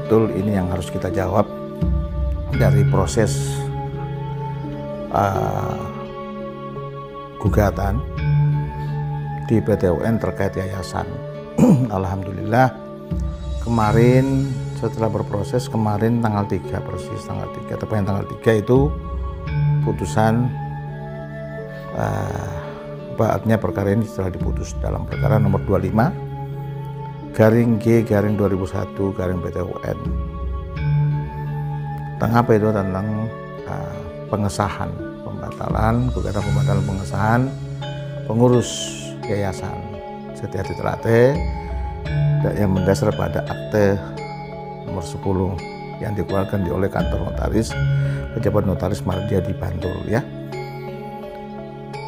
betul ini yang harus kita jawab dari proses gugatan di PT UN terkait yayasan. Alhamdulillah kemarin setelah berproses, kemarin tanggal 3 persis, tanggal 3, tepatnya tanggal 3 itu putusan artinya perkara ini setelah diputus dalam perkara nomor 25/G/2001 PT UN. Tentang apa itu? Tentang pengesahan, gugatan pembatalan pengesahan pengurus yayasan Setia Titerate yang mendasar pada akte nomor 10 yang dikeluarkan oleh kantor notaris pejabat notaris Mardia di Bantul, ya.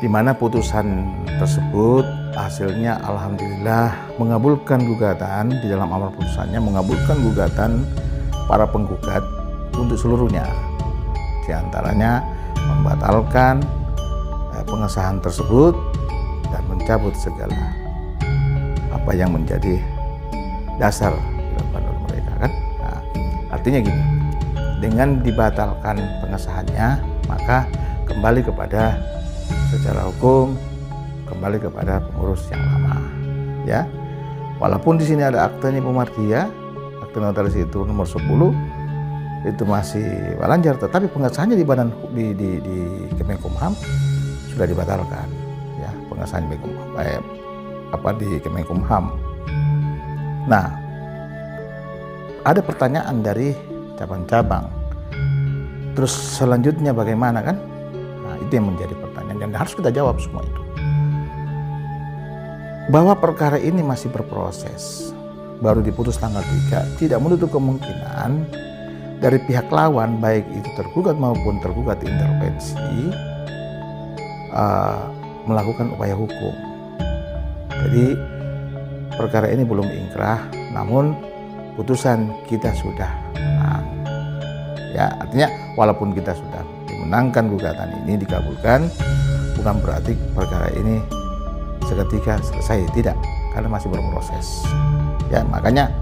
Di mana putusan tersebut hasilnya alhamdulillah mengabulkan gugatan, di dalam amar putusannya mengabulkan gugatan para penggugat untuk seluruhnya. Di antaranya membatalkan pengesahan tersebut dan mencabut segala apa yang menjadi dasar dilakukan oleh mereka, kan. Nah, artinya gini, dengan dibatalkan pengesahannya maka kembali kepada secara hukum kembali kepada pengurus yang lama, ya. Walaupun di sini ada akte Mardia, akte notaris itu nomor 10 itu masih walanjar, tetapi pengesahannya di badan di Kemenkumham sudah dibatalkan, ya, pengesahan di Kemenkumham. Nah, ada pertanyaan dari cabang-cabang. Terus selanjutnya bagaimana, kan? Nah, itu yang menjadi pertanyaan dan harus kita jawab semua itu. Bahwa perkara ini masih berproses, baru diputus tanggal 3, tidak menutup kemungkinan dari pihak lawan, baik itu tergugat maupun tergugat intervensi, melakukan upaya hukum. Jadi perkara ini belum ingkrah, namun putusan kita sudah menang. Ya, artinya walaupun kita sudah dimenangkan gugatan ini dikabulkan, bukan berarti perkara ini seketika selesai, tidak, karena masih berproses. Ya, makanya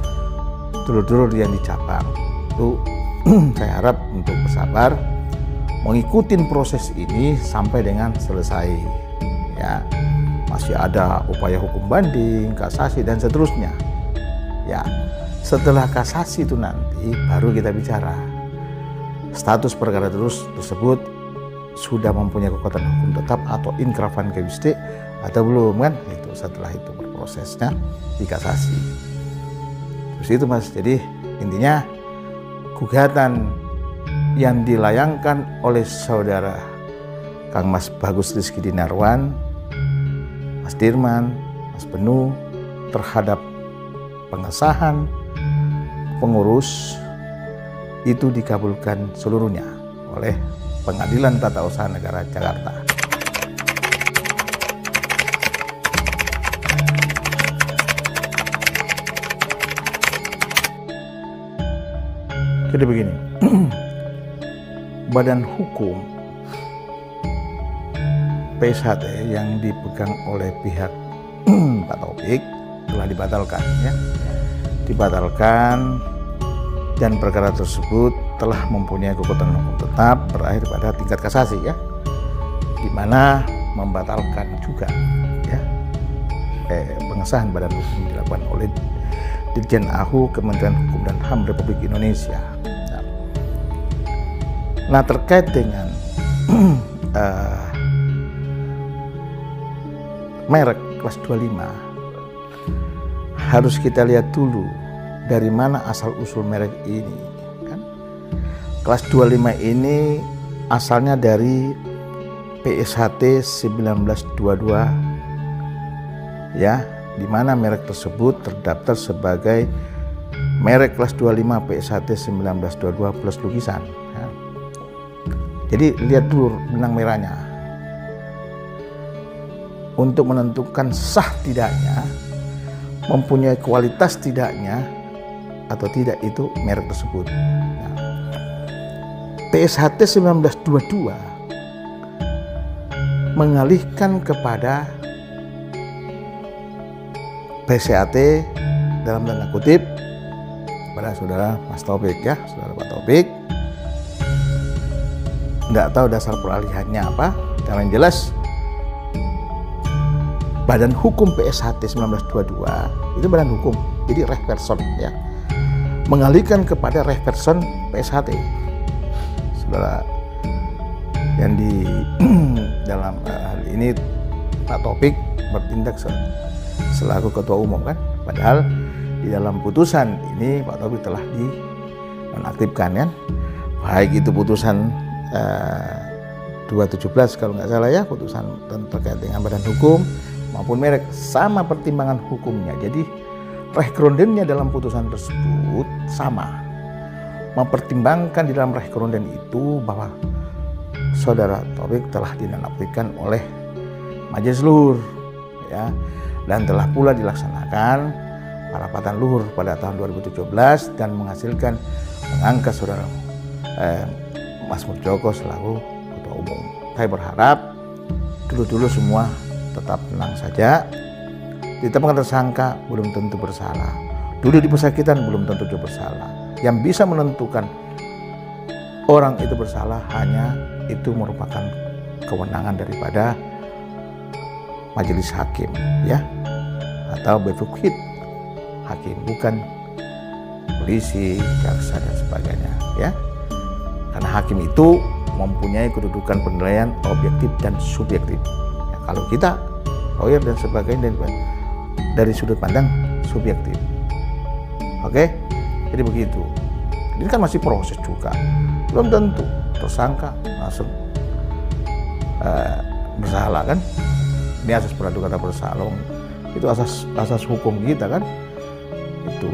dulur-dulur yang di cabang itu saya harap untuk bersabar mengikuti proses ini sampai dengan selesai. Ya, masih ada upaya hukum banding, kasasi dan seterusnya. Ya, setelah kasasi itu nanti baru kita bicara status perkara tersebut sudah mempunyai kekuatan hukum tetap atau inkrah van gewisde atau belum, kan? Itu setelah itu berprosesnya di kasasi. Terus itu, Mas. Jadi intinya gugatan yang dilayangkan oleh saudara Kang Mas Bagus Rizky Dinarwan, Mas Dirman, Mas Benu terhadap pengesahan pengurus itu dikabulkan seluruhnya oleh Pengadilan Tata Usaha Negara Jakarta. Jadi begini, badan hukum PSHT yang dipegang oleh pihak Pak Taufik telah dibatalkan, ya. Dibatalkan dan perkara tersebut telah mempunyai kekuatan hukum tetap berakhir pada tingkat kasasi, ya, di mana membatalkan juga, ya, pengesahan badan hukum dilakukan oleh Dirjen AHU Kementerian Hukum dan HAM Republik Indonesia. Nah, terkait dengan merek kelas 25 harus kita lihat dulu dari mana asal usul merek ini, kan? Kelas 25 ini asalnya dari PSHT 1922, ya, di mana merek tersebut terdaftar sebagai merek kelas 25 PSHT 1922 plus lukisan, ya. Jadi lihat dulu benang merahnya untuk menentukan sah tidaknya, mempunyai kualitas tidaknya atau tidak itu merek tersebut. Nah, PSHT 1922 mengalihkan kepada PSHT dalam tanda kutip kepada saudara Mas Taufik ya, saudara Pak Taufik. Nggak tahu dasar peralihannya apa, yang jelas Badan Hukum PSHT 1922 itu badan hukum, jadi reh person ya, mengalihkan kepada reh person PSHT. Saudara, yang di dalam hal ini Pak Taufik bertindak selaku ketua umum kan, padahal di dalam putusan ini Pak Taufik telah dinonaktifkan kan, baik itu putusan 217 kalau nggak salah ya, putusan terkait dengan badan hukum maupun merek, sama pertimbangan hukumnya. Jadi rehkrondennya dalam putusan tersebut sama, mempertimbangkan di dalam rehkronden itu bahwa saudara Taufik telah dinonaktifkan oleh Majelis Luhur ya, dan telah pula dilaksanakan parapatan luhur pada tahun 2017 dan menghasilkan mengangkat saudara Mas Murdjoko selaku ketua umum. Saya berharap dulu semua tetap tenang saja. Ditetapkan tersangka belum tentu bersalah. Dulu di pesakitan belum tentu bersalah. Yang bisa menentukan orang itu bersalah hanya itu merupakan kewenangan daripada majelis hakim ya, atau befukhid hakim, bukan polisi, jaksa dan sebagainya ya. Karena hakim itu mempunyai kedudukan penilaian objektif dan subjektif. Ya, kalau kita lawyer dan sebagainya dari sudut pandang subjektif. Oke, jadi begitu. Ini kan masih proses juga, belum tentu tersangka langsung bersalah kan. Ini asas praduga tak bersalah, itu asas hukum kita kan itu.